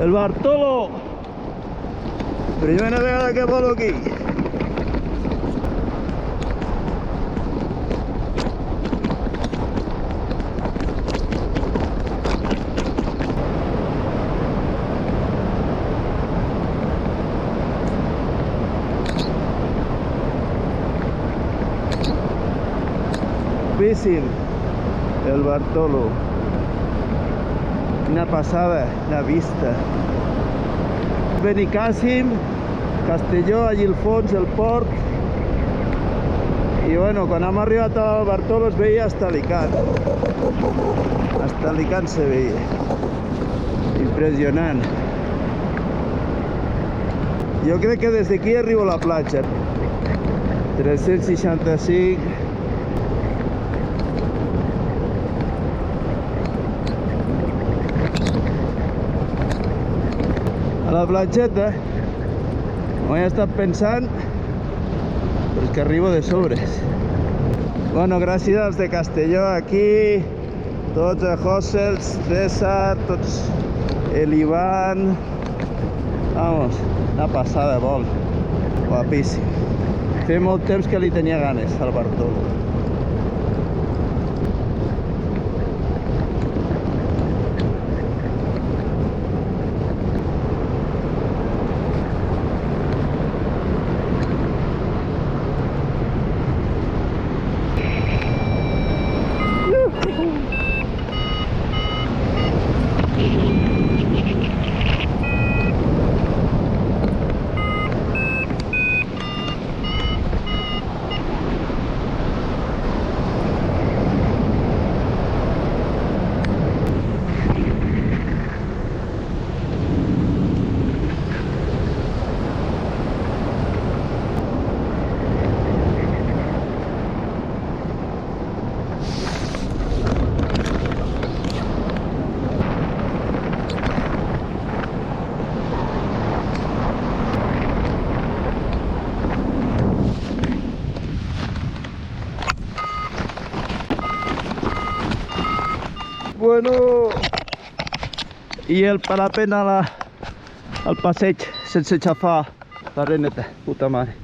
El Bartolo. Primera vegada que volo aquí. Difícil el Bartolo. Una pasada la vista. Benicàssim, Castelló, allí al fons, el port. I bueno, quan hem arribat al Bartolo es veia hasta Alicant. Hasta Alicant se veia. Impressionant. Jo crec que des d'aquí arribo a la platja. 365. A la platgeta ho he estat pensant, però és que arribo de sobres. Bueno, gràcies als de Castelló aquí, tots els Hossels, César, tots el Ivan. Vamos, una passada de vol, guapíssim. Feia molt temps que li tenia ganes al Bartolo. Bueno, i el parapent al passeig sense xafar la reneta, puta mare.